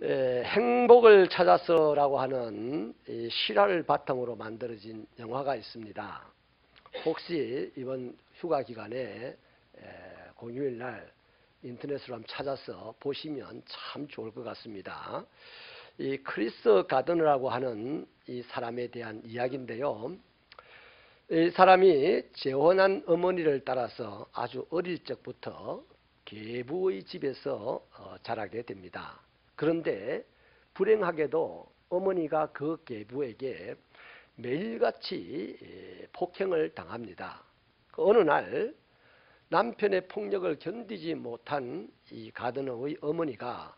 행복을 찾아서라고 하는 이 실화를 바탕으로 만들어진 영화가 있습니다. 혹시 이번 휴가 기간에 공휴일 날 인터넷으로 한번 찾아서 보시면 참 좋을 것 같습니다. 이 크리스 가드너라고 하는 이 사람에 대한 이야기인데요. 이 사람이 재혼한 어머니를 따라서 아주 어릴 적부터 계부의 집에서 자라게 됩니다. 그런데 불행하게도 어머니가 그 계부에게 매일같이 폭행을 당합니다. 어느 날 남편의 폭력을 견디지 못한 이 가드너의 어머니가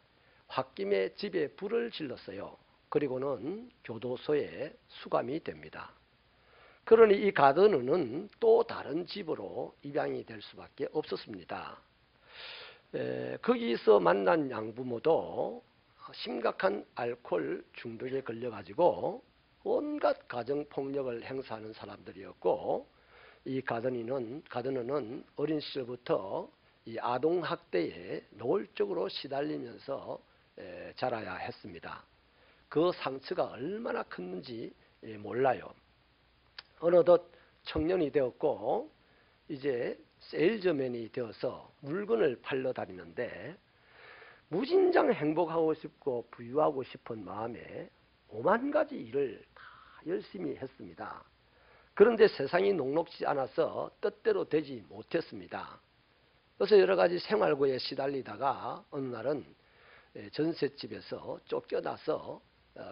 홧김에 집에 불을 질렀어요. 그리고는 교도소에 수감이 됩니다. 그러니 이 가드너는 또 다른 집으로 입양이 될 수밖에 없었습니다. 거기서 만난 양부모도 심각한 알코올 중독에 걸려가지고 온갖 가정폭력을 행사하는 사람들이었고, 이 가드너는 어린 시절부터 이 아동학대에 노골적으로 시달리면서 자라야 했습니다. 그 상처가 얼마나 컸는지 몰라요. 어느덧 청년이 되었고 이제 세일즈맨이 되어서 물건을 팔러 다니는데 무진장 행복하고 싶고 부유하고 싶은 마음에 오만 가지 일을 다 열심히 했습니다. 그런데 세상이 녹록지 않아서 뜻대로 되지 못했습니다. 그래서 여러 가지 생활고에 시달리다가 어느 날은 전셋집에서 쫓겨나서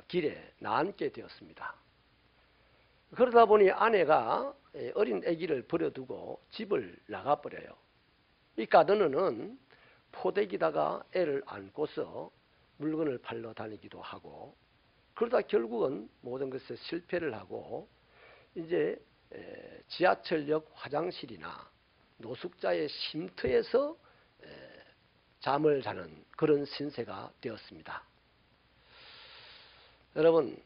길에 나앉게 되었습니다. 그러다 보니 아내가 어린 아기를 버려두고 집을 나가버려요. 이 가드너는 포대기다가 애를 안고서 물건을 팔러 다니기도 하고, 그러다 결국은 모든 것에 실패를 하고 이제 지하철역 화장실이나 노숙자의 쉼터에서 잠을 자는 그런 신세가 되었습니다. 여러분,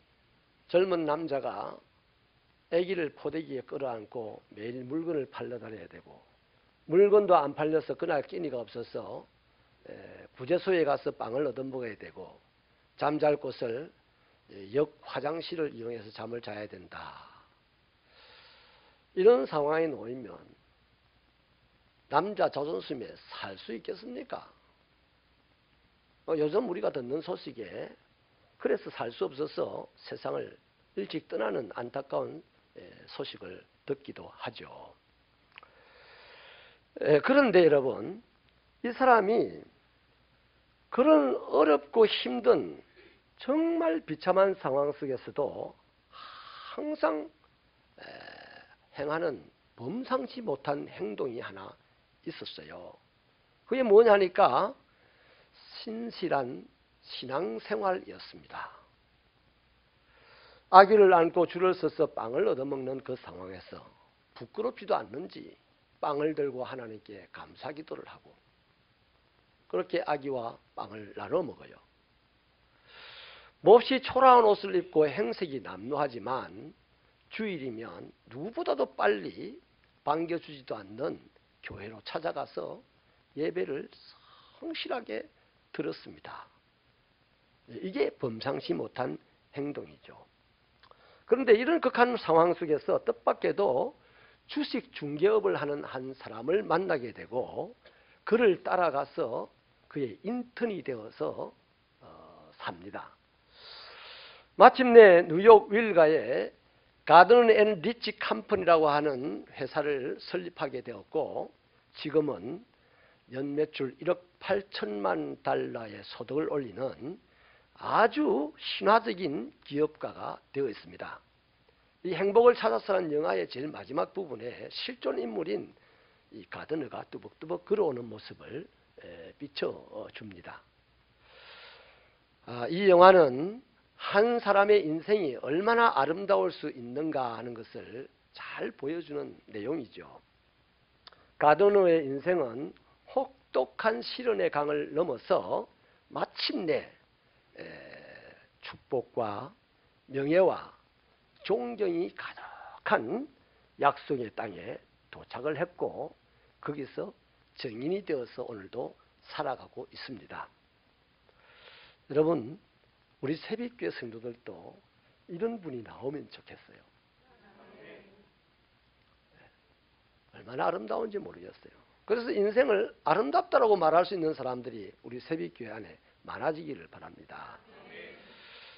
젊은 남자가 아기를 포대기에 끌어안고 매일 물건을 팔러 다녀야 되고, 물건도 안 팔려서 그날 끼니가 없어서 구제소에 가서 빵을 얻어먹어야 되고, 잠잘 곳을 역 화장실을 이용해서 잠을 자야 된다. 이런 상황에 놓이면 남자 자존심에 살 수 있겠습니까? 요즘 우리가 듣는 소식에 그래서 살 수 없어서 세상을 일찍 떠나는 안타까운 소식을 듣기도 하죠. 그런데 여러분, 이 사람이 그런 어렵고 힘든 정말 비참한 상황 속에서도 항상 행하는 범상치 못한 행동이 하나 있었어요. 그게 뭐냐니까 신실한 신앙생활이었습니다. 아기를 안고 줄을 서서 빵을 얻어먹는 그 상황에서 부끄럽지도 않는지 빵을 들고 하나님께 감사기도를 하고 그렇게 아기와 빵을 나눠 먹어요. 몹시 초라한 옷을 입고 행색이 남루하지만 주일이면 누구보다도 빨리 반겨주지도 않는 교회로 찾아가서 예배를 성실하게 드렸습니다. 이게 범상치 못한 행동이죠. 그런데 이런 극한 상황 속에서 뜻밖에도 주식 중개업을 하는 한 사람을 만나게 되고 그를 따라가서 그의 인턴이 되어서 삽니다. 마침내 뉴욕 윌가에 가든 앤 리치 컴퍼니라고 하는 회사를 설립하게 되었고, 지금은 연매출 1억 8천만 달러의 소득을 올리는 아주 신화적인 기업가가 되어 있습니다. 이 행복을 찾아서라는 영화의 제일 마지막 부분에 실존 인물인 이 가드너가 뚜벅뚜벅 걸어오는 모습을 비춰줍니다. 이 영화는 한 사람의 인생이 얼마나 아름다울 수 있는가 하는 것을 잘 보여주는 내용이죠. 가드너의 인생은 혹독한 시련의 강을 넘어서 마침내 축복과 명예와 존경이 가득한 약속의 땅에 도착을 했고 거기서 증인이 되어서 오늘도 살아가고 있습니다. 여러분, 우리 새벽교회 성도들도 이런 분이 나오면 좋겠어요. 얼마나 아름다운지 모르겠어요. 그래서 인생을 아름답다라고 말할 수 있는 사람들이 우리 새벽교회 안에 많아지기를 바랍니다.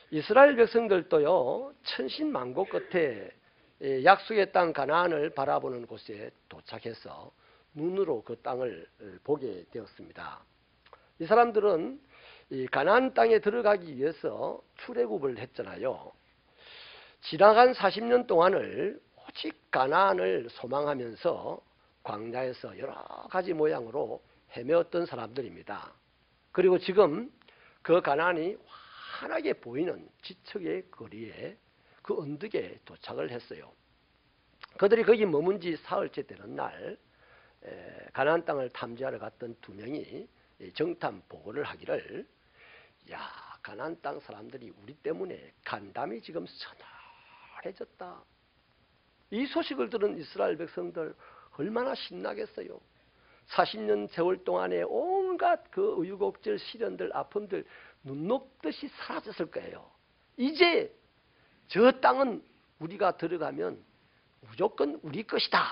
이스라엘 백성들도요, 천신만고 끝에 약속의 땅 가나안을 바라보는 곳에 도착해서 눈으로 그 땅을 보게 되었습니다. 이 사람들은 이 가나안 땅에 들어가기 위해서 출애굽을 했잖아요. 지나간 40년 동안을 오직 가나안을 소망하면서 광야에서 여러 가지 모양으로 헤매었던 사람들입니다. 그리고 지금 그 가나안이 환하게 보이는 지척의 거리에 그 언덕에 도착을 했어요. 그들이 거기 머문 지 사흘째 되는 날 가나안 땅을 탐지하러 갔던 두 명이 정탐 보고를 하기를, 야, 가나안 땅 사람들이 우리 때문에 간담이 지금 서늘해졌다. 이 소식을 들은 이스라엘 백성들 얼마나 신나겠어요. 40년 세월 동안에 온갖 그 우유곡절, 시련들, 아픔들 눈 녹듯이 사라졌을 거예요. 이제 저 땅은 우리가 들어가면 무조건 우리 것이다,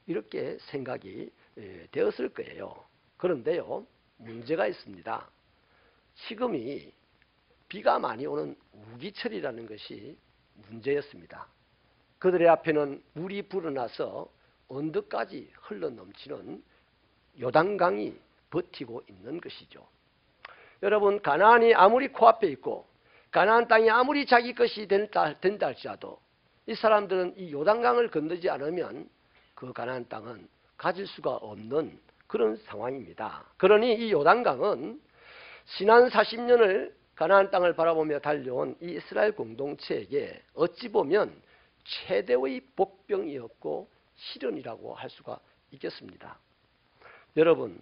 이렇게 생각이 되었을 거예요. 그런데요, 문제가 있습니다. 지금이 비가 많이 오는 우기철이라는 것이 문제였습니다. 그들의 앞에는 물이 불어나서 언덕까지 흘러넘치는 요단강이 버티고 있는 것이죠. 여러분, 가나안이 아무리 코앞에 있고 가나안 땅이 아무리 자기 것이 된다 할지라도 이 사람들은 이 요단강을 건너지 않으면 그 가나안 땅은 가질 수가 없는 그런 상황입니다. 그러니 이 요단강은 지난 40년을 가나안 땅을 바라보며 달려온 이 이스라엘 공동체에게 어찌 보면 최대의 복병이었고 시련이라고 할 수가 있겠습니다. 여러분,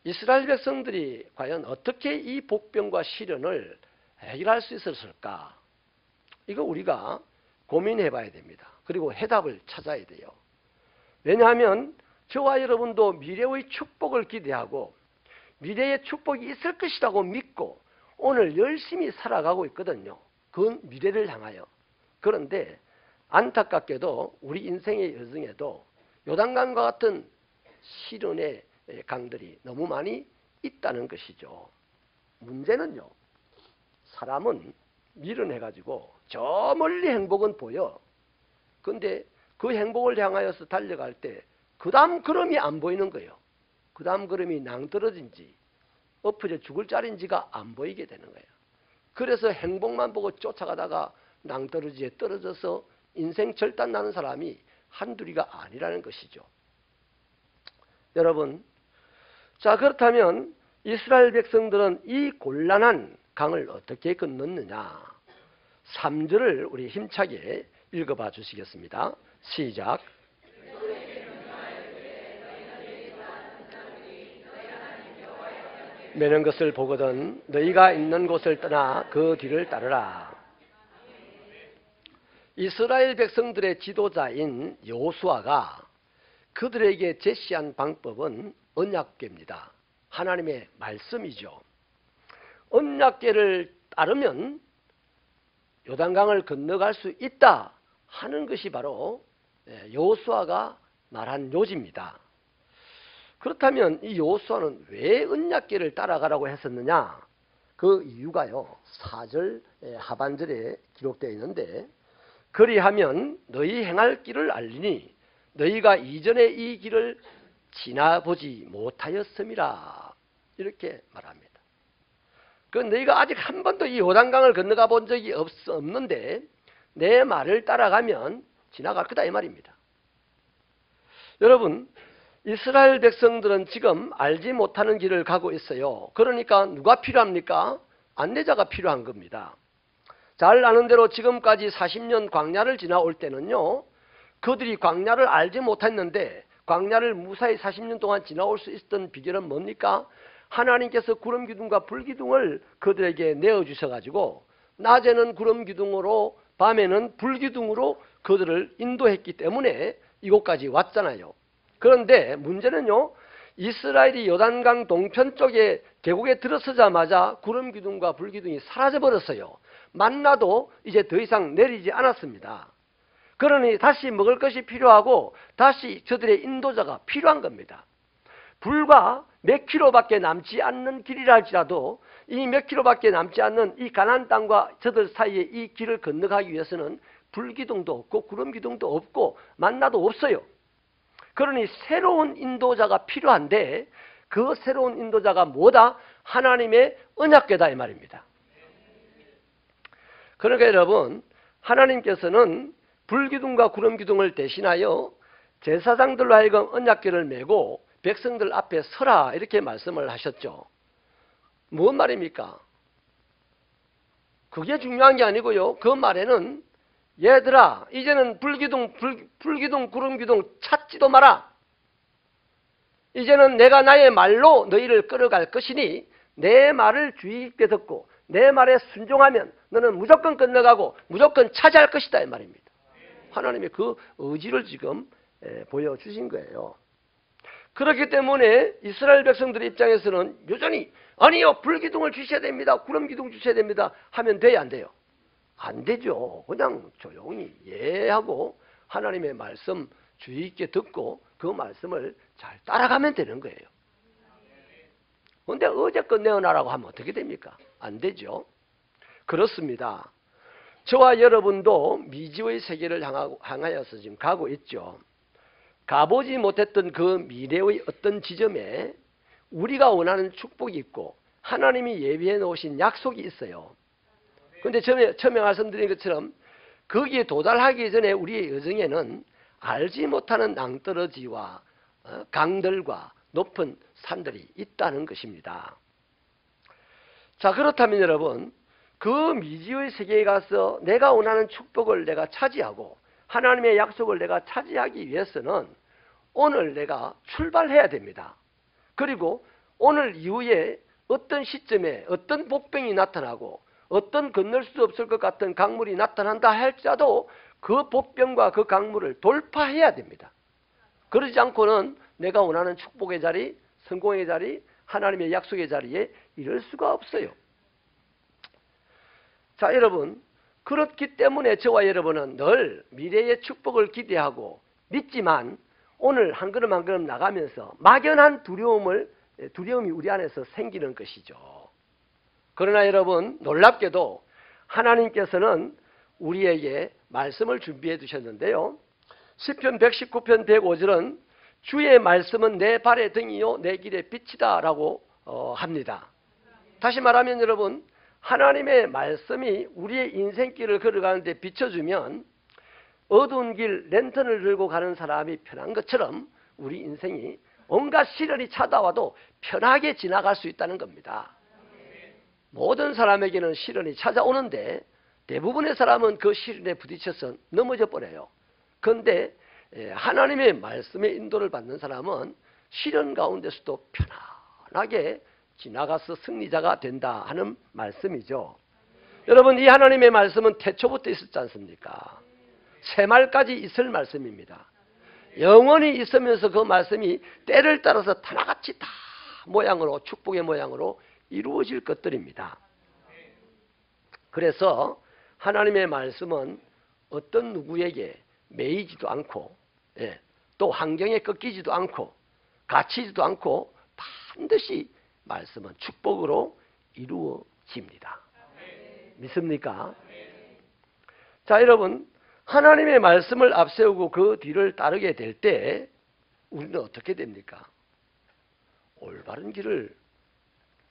이스라엘 백성들이 과연 어떻게 이 복병과 시련을 해결할 수 있었을까? 이거 우리가 고민해 봐야 됩니다. 그리고 해답을 찾아야 돼요. 왜냐하면 저와 여러분도 미래의 축복을 기대하고 미래의 축복이 있을 것이라고 믿고 오늘 열심히 살아가고 있거든요. 그 미래를 향하여. 그런데 안타깝게도 우리 인생의 여정에도 요단강과 같은 시련의 강들이 너무 많이 있다는 것이죠. 문제는요, 사람은 미련해가지고 저 멀리 행복은 보여. 근데 그 행복을 향하여서 달려갈 때 그 다음 걸음이 안 보이는 거예요. 그 다음 걸음이 낭떠러진지 엎어져 죽을 자리인지가 안 보이게 되는 거예요. 그래서 행복만 보고 쫓아가다가 낭떠러지에 떨어져서 인생 절단 나는 사람이 한둘이가 아니라는 것이죠. 여러분, 자, 그렇다면 이스라엘 백성들은 이 곤란한 강을 어떻게 건넜느냐? 3절을 우리 힘차게 읽어봐 주시겠습니다. 시작. 매는 것을 보거든 너희가 있는 곳을 떠나 그 뒤를 따르라. 이스라엘 백성들의 지도자인 여호수아가 그들에게 제시한 방법은 언약궤입니다. 하나님의 말씀이죠. 언약궤를 따르면 요단강을 건너갈 수 있다 하는 것이 바로 여호수아가 말한 요지입니다. 그렇다면 이 여호수아는 왜 언약궤를 따라가라고 했었느냐? 그 이유가요, 4절 하반절에 기록되어 있는데, 그리하면 너희 행할 길을 알리니 너희가 이전에 이 길을 지나보지 못하였음이라, 이렇게 말합니다. 그 너희가 아직 한 번도 이 요단강을 건너가 본 적이 없는데 내 말을 따라가면 지나갈 거다, 이 말입니다. 여러분, 이스라엘 백성들은 지금 알지 못하는 길을 가고 있어요. 그러니까 누가 필요합니까? 안내자가 필요한 겁니다. 잘 아는 대로 지금까지 40년 광야를 지나올 때는요, 그들이 광야를 알지 못했는데 광야를 무사히 40년 동안 지나올 수 있었던 비결은 뭡니까? 하나님께서 구름 기둥과 불 기둥을 그들에게 내어주셔가지고 낮에는 구름 기둥으로 밤에는 불 기둥으로 그들을 인도했기 때문에 이곳까지 왔잖아요. 그런데 문제는요, 이스라엘이 요단강 동편 쪽에 계곡에 들어서자마자 구름 기둥과 불 기둥이 사라져 버렸어요. 만나도 이제 더 이상 내리지 않았습니다. 그러니 다시 먹을 것이 필요하고 다시 저들의 인도자가 필요한 겁니다. 불과 몇 킬로밖에 남지 않는 길이라 할지라도 이 몇 킬로밖에 남지 않는 이 가나안 땅과 저들 사이에 이 길을 건너가기 위해서는 불기둥도 없고 구름기둥도 없고 만나도 없어요. 그러니 새로운 인도자가 필요한데 그 새로운 인도자가 뭐다? 하나님의 언약궤다 이 말입니다. 그러니까 여러분, 하나님께서는 불기둥과 구름기둥을 대신하여 제사장들로 하여금 언약궤를 메고 백성들 앞에 서라 이렇게 말씀을 하셨죠. 무슨 말입니까? 그게 중요한 게 아니고요. 그 말에는 얘들아 이제는 불기둥, 구름기둥 찾지도 마라. 이제는 내가 나의 말로 너희를 끌어갈 것이니 내 말을 주의 깊게 듣고 내 말에 순종하면 너는 무조건 건너가고 무조건 차지할 것이다 이 말입니다. 하나님의 그 의지를 지금 보여주신 거예요. 그렇기 때문에 이스라엘 백성들의 입장에서는 여전히 아니요 불기둥을 주셔야 됩니다. 구름기둥 주셔야 됩니다. 하면 돼요 안 돼요? 안 되죠. 그냥 조용히 예하고 하나님의 말씀 주의 있게 듣고 그 말씀을 잘 따라가면 되는 거예요. 그런데 어제껏 내어놔라고 하면 어떻게 됩니까? 안 되죠. 그렇습니다. 저와 여러분도 미지의 세계를 향하여서 지금 가고 있죠. 가보지 못했던 그 미래의 어떤 지점에 우리가 원하는 축복이 있고 하나님이 예비해 놓으신 약속이 있어요. 그런데 처음에 말씀드린 것처럼 거기에 도달하기 전에 우리의 여정에는 알지 못하는 낭떠러지와 강들과 높은 산들이 있다는 것입니다. 자, 그렇다면 여러분, 그 미지의 세계에 가서 내가 원하는 축복을 내가 차지하고 하나님의 약속을 내가 차지하기 위해서는 오늘 내가 출발해야 됩니다. 그리고 오늘 이후에 어떤 시점에 어떤 복병이 나타나고 어떤 건널 수 없을 것 같은 강물이 나타난다 할지라도 그 복병과 그 강물을 돌파해야 됩니다. 그러지 않고는 내가 원하는 축복의 자리, 성공의 자리, 하나님의 약속의 자리에 이를 수가 없어요. 자, 여러분, 그렇기 때문에 저와 여러분은 늘 미래의 축복을 기대하고 믿지만 오늘 한 걸음 한 걸음 나가면서 막연한 두려움이 우리 안에서 생기는 것이죠. 그러나 여러분, 놀랍게도 하나님께서는 우리에게 말씀을 준비해 두셨는데요. 시편 119편 105절은 주의 말씀은 내 발의 등이요 내 길의 빛이다 라고 합니다. 다시 말하면 여러분, 하나님의 말씀이 우리의 인생길을 걸어가는데 비춰주면 어두운 길 랜턴을 들고 가는 사람이 편한 것처럼 우리 인생이 온갖 시련이 찾아와도 편하게 지나갈 수 있다는 겁니다. 모든 사람에게는 시련이 찾아오는데 대부분의 사람은 그 시련에 부딪혀서 넘어져 버려요. 그런데 하나님의 말씀의 인도를 받는 사람은 시련 가운데서도 편안하게 지나가서 승리자가 된다 하는 말씀이죠. 여러분, 이 하나님의 말씀은 태초부터 있었지 않습니까? 새말까지 있을 말씀입니다. 영원히 있으면서 그 말씀이 때를 따라서 하나같이 다 모양으로, 축복의 모양으로 이루어질 것들입니다. 그래서 하나님의 말씀은 어떤 누구에게 매이지도 않고 또 환경에 꺾이지도 않고 갇히지도 않고 반드시 말씀은 축복으로 이루어집니다. 믿습니까? 자, 여러분, 하나님의 말씀을 앞세우고 그 뒤를 따르게 될 때 우리는 어떻게 됩니까? 올바른 길을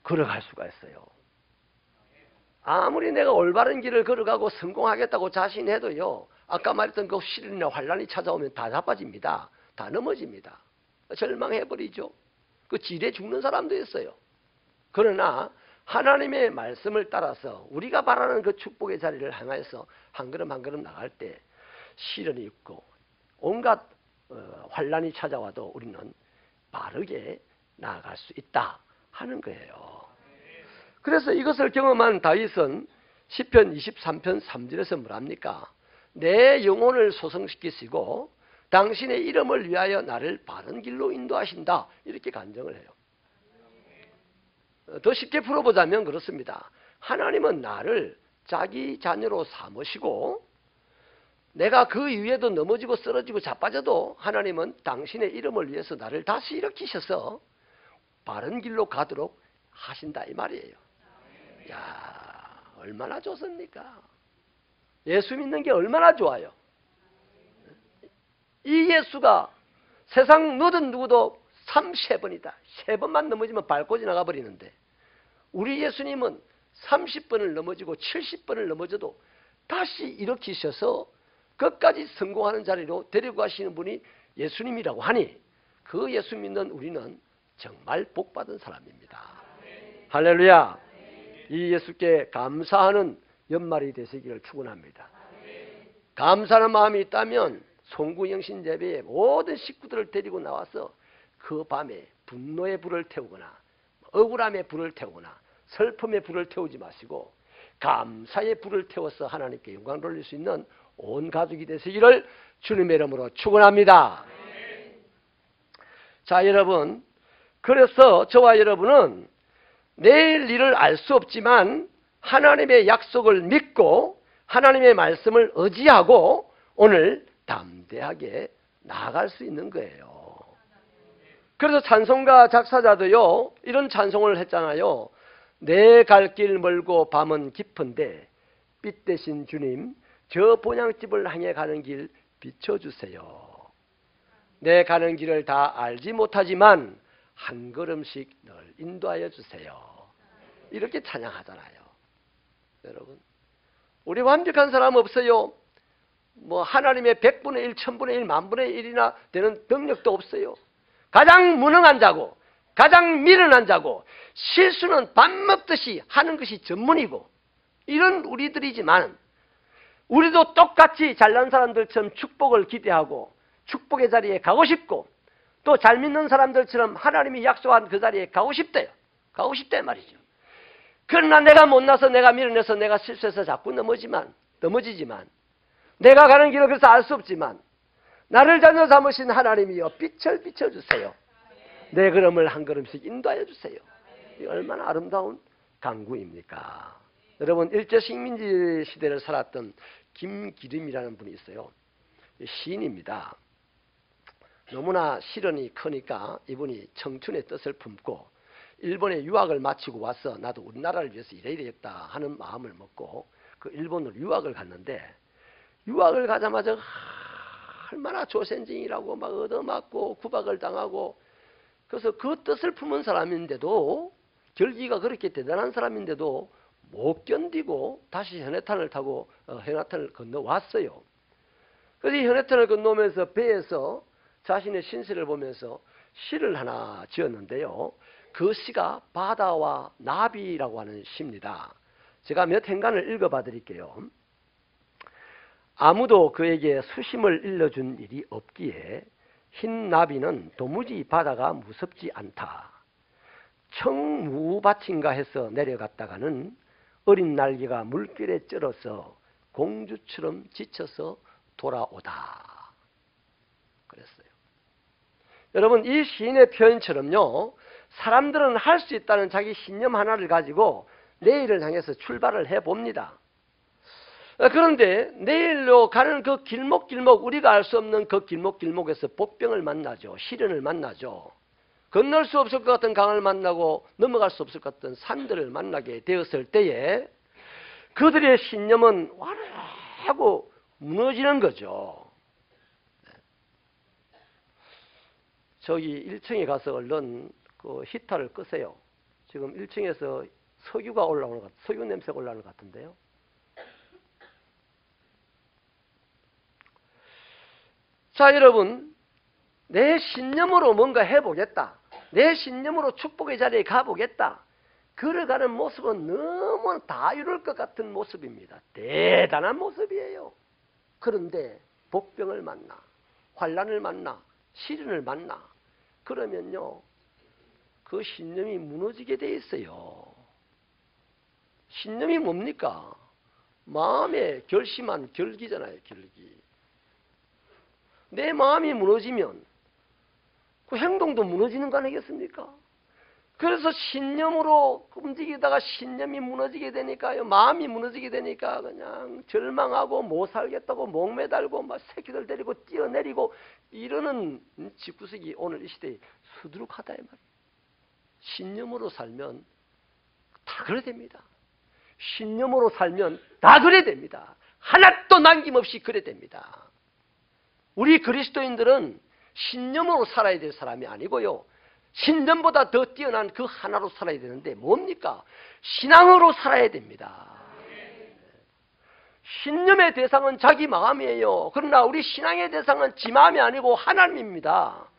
걸어갈 수가 있어요. 아무리 내가 올바른 길을 걸어가고 성공하겠다고 자신해도요, 아까 말했던 그 시련이나 환란이 찾아오면 다 자빠집니다. 다 넘어집니다. 절망해버리죠. 그 지레 죽는 사람도 있어요. 그러나 하나님의 말씀을 따라서 우리가 바라는 그 축복의 자리를 향해서 한 걸음 한 걸음 나갈 때 시련이 있고 온갖 환란이 찾아와도 우리는 바르게 나아갈 수 있다 하는 거예요. 그래서 이것을 경험한 다윗은 시편 23편 3절에서 뭐랍니까? 내 영혼을 소성시키시고 당신의 이름을 위하여 나를 바른 길로 인도하신다. 이렇게 간증을 해요. 더 쉽게 풀어보자면 그렇습니다. 하나님은 나를 자기 자녀로 삼으시고 내가 그 위에도 넘어지고 쓰러지고 자빠져도 하나님은 당신의 이름을 위해서 나를 다시 일으키셔서 바른 길로 가도록 하신다 이 말이에요. 야, 얼마나 좋습니까? 예수 믿는 게 얼마나 좋아요. 이 예수가 세상 누든 누구도 3번이다. 3번만 넘어지면 밟고 지나가 버리는데 우리 예수님은 30번을 넘어지고 70번을 넘어져도 다시 일으키셔서 끝까지 성공하는 자리로 데리고 가시는 분이 예수님이라고 하니 그 예수 믿는 우리는 정말 복받은 사람입니다. 할렐루야. 이 예수께 감사하는 연말이 되시기를 축원합니다. 감사하는 마음이 있다면 송구영신 예배에 모든 식구들을 데리고 나와서 그 밤에 분노의 불을 태우거나 억울함의 불을 태우거나 슬픔의 불을 태우지 마시고 감사의 불을 태워서 하나님께 영광 돌릴 수 있는 온 가족이 되시기를 주님의 이름으로 축원합니다. 자, 여러분, 그래서 저와 여러분은 내일 일을 알 수 없지만 하나님의 약속을 믿고 하나님의 말씀을 의지하고 오늘 담대하게 나아갈 수 있는 거예요. 그래서 찬송가 작사자도요 이런 찬송을 했잖아요. 내 갈 길 멀고 밤은 깊은데 빛 대신 주님 저 본향집을 향해 가는 길 비춰주세요. 내 가는 길을 다 알지 못하지만 한 걸음씩 널 인도하여 주세요. 이렇게 찬양하잖아요. 여러분, 우리 완벽한 사람 없어요. 뭐 하나님의 100분의 1, 1000분의 1, 만분의 1이나 되는 능력도 없어요. 가장 무능한 자고 가장 미련한 자고 실수는 밥 먹듯이 하는 것이 전문이고 이런 우리들이지만 우리도 똑같이 잘난 사람들처럼 축복을 기대하고 축복의 자리에 가고 싶고 또 잘 믿는 사람들처럼 하나님이 약속한 그 자리에 가고 싶대요. 가고 싶대 말이죠. 그러나 내가 못나서 내가 밀어내서 내가 실수해서 자꾸 넘어지지만 내가 가는 길을 그래서 알 수 없지만 나를 자녀 삼으신 하나님이여 빛을 비춰주세요. 내 걸음을 한 걸음씩 인도하여 주세요. 이 얼마나 아름다운 간구입니까? 여러분, 일제 식민지 시대를 살았던 김기림이라는 분이 있어요. 시인입니다. 너무나 시련이 크니까 이분이 청춘의 뜻을 품고 일본에 유학을 마치고 와서 나도 우리나라를 위해서 일해야 되겠다 하는 마음을 먹고 그 일본으로 유학을 갔는데 유학을 가자마자 얼마나 조센징이라고 막 얻어맞고 구박을 당하고 그래서 그 뜻을 품은 사람인데도 결기가 그렇게 대단한 사람인데도 못 견디고 다시 현해탄을 타고 현해탄을 건너왔어요. 그래서 이 현해탄을 건너오면서 배에서 자신의 신세를 보면서 시를 하나 지었는데요. 그 시가 바다와 나비라고 하는 시입니다. 제가 몇 행간을 읽어봐 드릴게요. 아무도 그에게 수심을 일러준 일이 없기에 흰 나비는 도무지 바다가 무섭지 않다. 청무밭인가 해서 내려갔다가는 어린 날개가 물결에 쩔어서 공주처럼 지쳐서 돌아오다. 그랬어요. 여러분, 이 시인의 표현처럼요. 사람들은 할 수 있다는 자기 신념 하나를 가지고 내일을 향해서 출발을 해봅니다. 그런데 내일로 가는 그 길목길목 우리가 알 수 없는 그 길목길목에서 복병을 만나죠. 시련을 만나죠. 건널 수 없을 것 같은 강을 만나고 넘어갈 수 없을 것 같은 산들을 만나게 되었을 때에 그들의 신념은 와르르하고 무너지는 거죠. 저기 1층에 가서 얼른 그 히터를 끄세요. 지금 1층에서 석유가 올라오는 것 같아요. 석유 냄새가 올라오는 것 같은데요. 자, 여러분, 내 신념으로 뭔가 해보겠다. 내 신념으로 축복의 자리에 가보겠다. 걸어가는 모습은 너무 다 이룰 것 같은 모습입니다. 대단한 모습이에요. 그런데 복병을 만나, 환난을 만나, 시련을 만나. 그러면요, 그 신념이 무너지게 돼 있어요. 신념이 뭡니까? 마음에 결심한 결기잖아요, 결기. 내 마음이 무너지면 그 행동도 무너지는 거 아니겠습니까? 그래서 신념으로 움직이다가 신념이 무너지게 되니까요, 마음이 무너지게 되니까 그냥 절망하고 못 살겠다고 목매달고 막 새끼들 데리고 뛰어내리고 이러는 집구석이 오늘 이 시대에 수두룩하다 이 말이에요. 신념으로 살면 다 그래 됩니다. 신념으로 살면 다 그래 됩니다. 하나도 남김없이 그래 됩니다. 우리 그리스도인들은 신념으로 살아야 될 사람이 아니고요, 신념보다 더 뛰어난 그 하나로 살아야 되는데 뭡니까? 신앙으로 살아야 됩니다. 신념의 대상은 자기 마음이에요. 그러나 우리 신앙의 대상은 지 마음이 아니고 하나님입니다.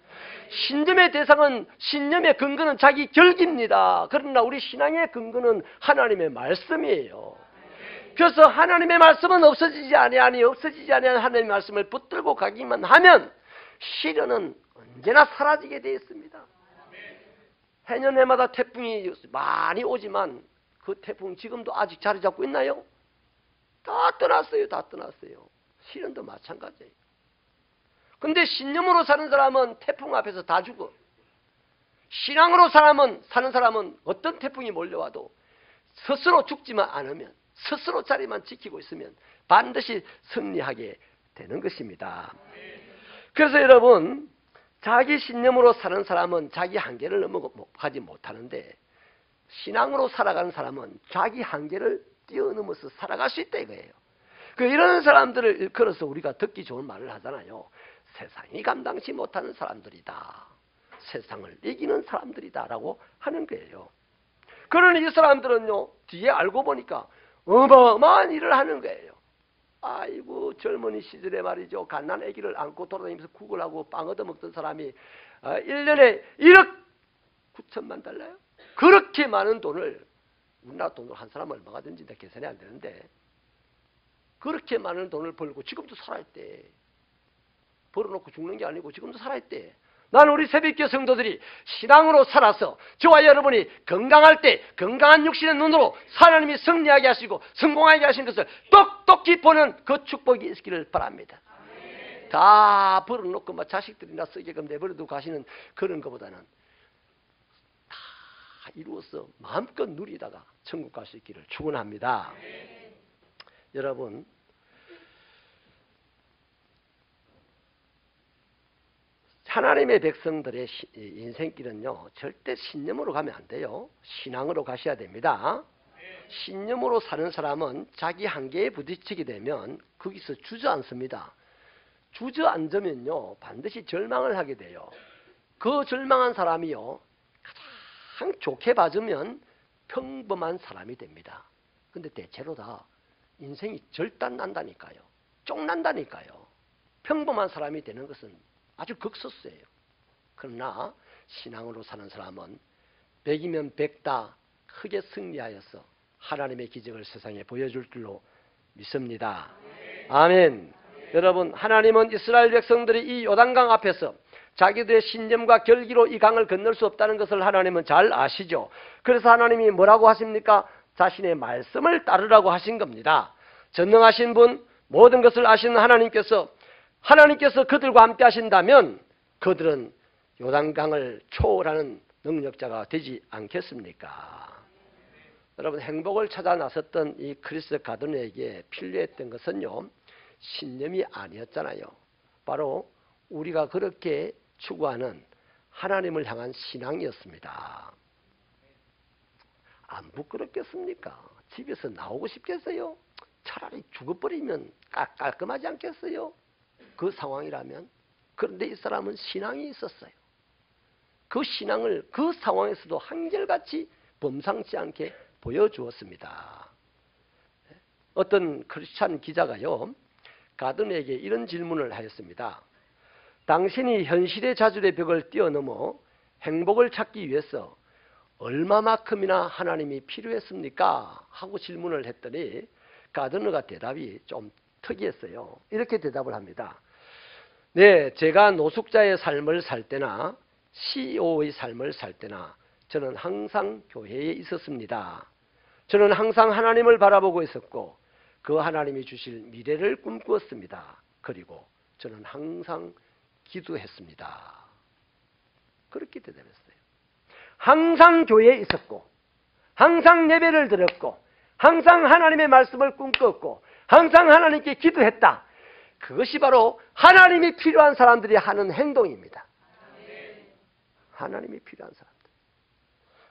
신념의 대상은, 신념의 근거는 자기 결기입니다. 그러나 우리 신앙의 근거는 하나님의 말씀이에요. 그래서 하나님의 말씀은 없어지지 아니하니 없어지지 아니하는 하나님의 말씀을 붙들고 가기만 하면 시련은 언제나 사라지게 되어 있습니다. 해년 해마다 태풍이 많이 오지만 그 태풍 지금도 아직 자리 잡고 있나요? 다 떠났어요. 다 떠났어요. 시련도 마찬가지예요. 근데 신념으로 사는 사람은 태풍 앞에서 다 죽어. 신앙으로 사는 사람은 어떤 태풍이 몰려와도 스스로 죽지만 않으면, 스스로 자리만 지키고 있으면 반드시 승리하게 되는 것입니다. 그래서 여러분, 자기 신념으로 사는 사람은 자기 한계를 넘어가지 못하는데, 신앙으로 살아가는 사람은 자기 한계를 뛰어넘어서 살아갈 수 있다 이거예요. 이런 사람들을 일컬어서 우리가 듣기 좋은 말을 하잖아요. 세상이 감당치 못하는 사람들이다. 세상을 이기는 사람들이다 라고 하는 거예요. 그러니 이 사람들은요, 뒤에 알고 보니까 어마어마한 일을 하는 거예요. 아이고, 젊은이 시절에 말이죠, 갓난 아기를 안고 돌아다니면서 구걸하고 빵 얻어먹던 사람이 1년에 1억 9천만 달러요? 그렇게 많은 돈을, 우리나라 돈으로 한 사람 얼마가 되는지 계산이 안 되는데, 그렇게 많은 돈을 벌고 지금도 살아있대. 벌어놓고 죽는 게 아니고 지금도 살아있대. 나는 우리 새벽교회 성도들이 신앙으로 살아서 저와 여러분이 건강할 때 건강한 육신의 눈으로 하나님이 승리하게 하시고 성공하게 하신 것을 똑똑히 보는 그 축복이 있기를 바랍니다. 다 벌어놓고 막 자식들이나 쓰게끔 내버려두고 가시는 그런 것보다는 다 이루어서 마음껏 누리다가 천국 갈 수 있기를 축원합니다. 여러분, 하나님의 백성들의 인생길은요, 절대 신념으로 가면 안 돼요. 신앙으로 가셔야 됩니다. 신념으로 사는 사람은 자기 한계에 부딪히게 되면 거기서 주저앉습니다. 주저앉으면요, 반드시 절망을 하게 돼요. 그 절망한 사람이요, 가장 좋게 봐주면 평범한 사람이 됩니다. 근데 대체로 다 인생이 절단난다니까요. 쪽난다니까요. 평범한 사람이 되는 것은 아주 극소수예요. 그러나 신앙으로 사는 사람은 100이면 100다 크게 승리하여서 하나님의 기적을 세상에 보여줄 줄로 믿습니다. 아멘. 여러분, 하나님은 이스라엘 백성들이 이 요단강 앞에서 자기들의 신념과 결기로 이 강을 건널 수 없다는 것을 하나님은 잘 아시죠. 그래서 하나님이 뭐라고 하십니까? 자신의 말씀을 따르라고 하신 겁니다. 전능하신 분, 모든 것을 아시는 하나님께서 그들과 함께 하신다면 그들은 요단강을 초월하는 능력자가 되지 않겠습니까? 여러분, 행복을 찾아 나섰던 이 크리스 가드너에게 필요했던 것은요, 신념이 아니었잖아요. 바로 우리가 그렇게 추구하는 하나님을 향한 신앙이었습니다. 안 부끄럽겠습니까? 집에서 나오고 싶겠어요? 차라리 죽어버리면 깔끔하지 않겠어요? 그 상황이라면. 그런데 이 사람은 신앙이 있었어요. 그 신앙을 그 상황에서도 한결같이 범상치 않게 보여주었습니다. 어떤 크리스찬 기자가요, 가든에게 이런 질문을 하였습니다. 당신이 현실의 자질의 벽을 뛰어넘어 행복을 찾기 위해서 얼마만큼이나 하나님이 필요했습니까? 하고 질문을 했더니 가드너가 대답이 좀 특이했어요. 이렇게 대답을 합니다. 네, 제가 노숙자의 삶을 살 때나 CEO의 삶을 살 때나 저는 항상 교회에 있었습니다. 저는 항상 하나님을 바라보고 있었고 그 하나님이 주실 미래를 꿈꾸었습니다. 그리고 저는 항상 기도했습니다. 그렇게 대답했어요. 항상 교회에 있었고 항상 예배를 드렸고 항상 하나님의 말씀을 꿈꿨고 항상 하나님께 기도했다. 그것이 바로 하나님이 필요한 사람들이 하는 행동입니다. 하나님이 필요한 사람들.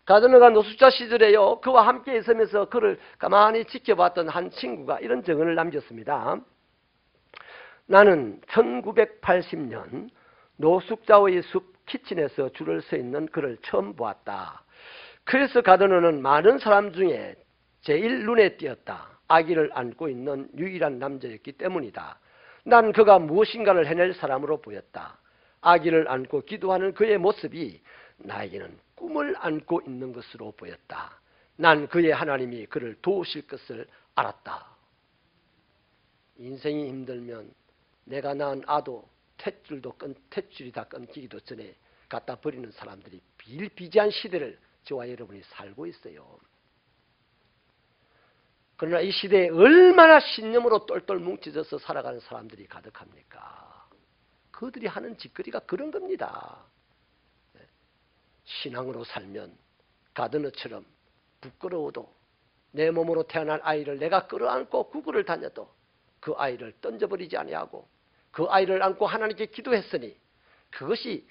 가드너가 노숙자 시절에요, 그와 함께 있으면서 그를 가만히 지켜봤던 한 친구가 이런 증언을 남겼습니다. 나는 1980년 노숙자의 숲 키친에서 줄을 서 있는 그를 처음 보았다. 그래서 가드너는 많은 사람 중에 제일 눈에 띄었다. 아기를 안고 있는 유일한 남자였기 때문이다. 난 그가 무엇인가를 해낼 사람으로 보였다. 아기를 안고 기도하는 그의 모습이 나에게는 꿈을 안고 있는 것으로 보였다. 난 그의 하나님이 그를 도우실 것을 알았다. 인생이 힘들면 내가 낳은 아도 탯줄이 다 끊기기도 전에 갖다 버리는 사람들이 비일비재한 시대를 저와 여러분이 살고 있어요. 그러나 이 시대에 얼마나 신념으로 똘똘 뭉쳐져서 살아가는 사람들이 가득합니까? 그들이 하는 짓거리가 그런 겁니다. 신앙으로 살면 가드너처럼 부끄러워도 내 몸으로 태어난 아이를 내가 끌어안고 구걸을 다녀도 그 아이를 던져버리지 아니하고 그 아이를 안고 하나님께 기도했으니 그것이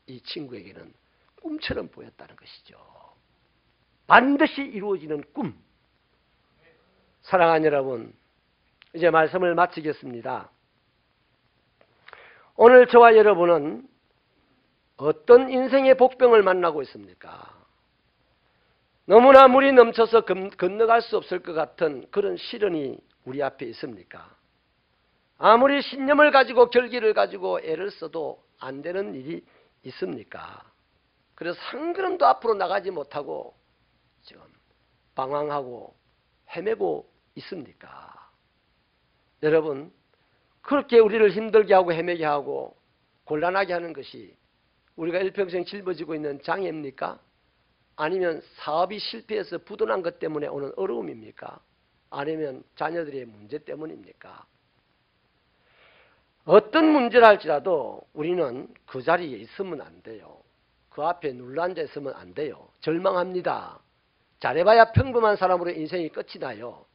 이 친구에게는 꿈처럼 보였다는 것이죠. 반드시 이루어지는 꿈. 사랑하는 여러분, 이제 말씀을 마치겠습니다. 오늘 저와 여러분은 어떤 인생의 복병을 만나고 있습니까? 너무나 물이 넘쳐서 건너갈 수 없을 것 같은 그런 시련이 우리 앞에 있습니까? 아무리 신념을 가지고 결기를 가지고 애를 써도 안 되는 일이 있습니까? 그래서 한 걸음도 앞으로 나가지 못하고 지금 방황하고 헤매고 있습니까? 여러분, 그렇게 우리를 힘들게 하고 헤매게 하고 곤란하게 하는 것이 우리가 일평생 짊어지고 있는 장애입니까? 아니면 사업이 실패해서 부도난 것 때문에 오는 어려움입니까? 아니면 자녀들의 문제 때문입니까? 어떤 문제라 할지라도 우리는 그 자리에 있으면 안 돼요. 그 앞에 눌러앉아 있으면 안 돼요. 절망합니다. 잘해봐야 평범한 사람으로 인생이 끝이 나요.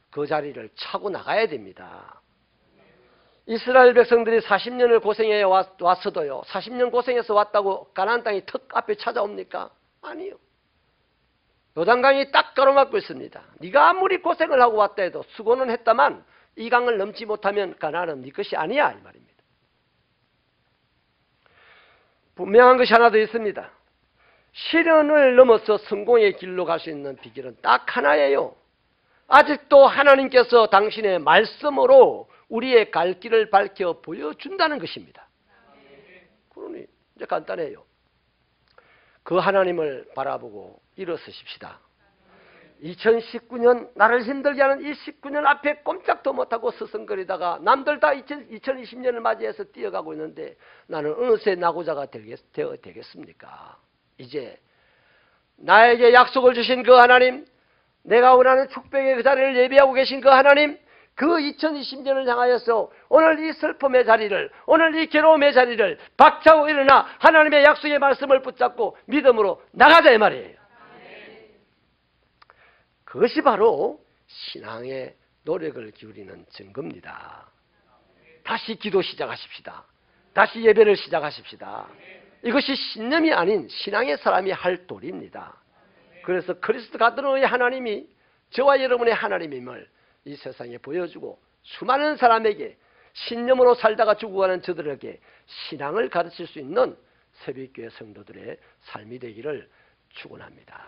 그 자리를 차고 나가야 됩니다. 이스라엘 백성들이 40년을 고생해 왔어도요, 40년 고생해서 왔다고 가나안 땅이 턱 앞에 찾아옵니까? 아니요. 요단강이 딱 가로막고 있습니다. 네가 아무리 고생을 하고 왔다 해도 수고는 했다만 이 강을 넘지 못하면 가나안은 네 것이 아니야, 이 말입니다. 분명한 것이 하나 더 있습니다. 시련을 넘어서 성공의 길로 갈 수 있는 비결은 딱 하나예요. 아직도 하나님께서 당신의 말씀으로 우리의 갈 길을 밝혀 보여준다는 것입니다. 그러니 이제 간단해요. 그 하나님을 바라보고 일어서십시다. 2019년 나를 힘들게 하는 이 19년 앞에 꼼짝도 못하고 서성거리다가 남들 다 2020년을 맞이해서 뛰어가고 있는데 나는 어느새 나고자가 되겠습니까? 이제 나에게 약속을 주신 그 하나님, 내가 원하는 축복의 그 자리를 예비하고 계신 그 하나님, 그 2020년을 향하여서 오늘 이 슬픔의 자리를, 오늘 이 괴로움의 자리를 박차고 일어나 하나님의 약속의 말씀을 붙잡고 믿음으로 나가자, 이 말이에요. 그것이 바로 신앙의 노력을 기울이는 증거입니다. 다시 기도 시작하십시다. 다시 예배를 시작하십시다. 이것이 신념이 아닌 신앙의 사람이 할 도리입니다. 그래서 그리스도 가드너의 하나님이 저와 여러분의 하나님임을 이 세상에 보여주고 수많은 사람에게 신념으로 살다가 죽어가는 저들에게 신앙을 가르칠 수 있는 새벽교회 성도들의 삶이 되기를 축원합니다.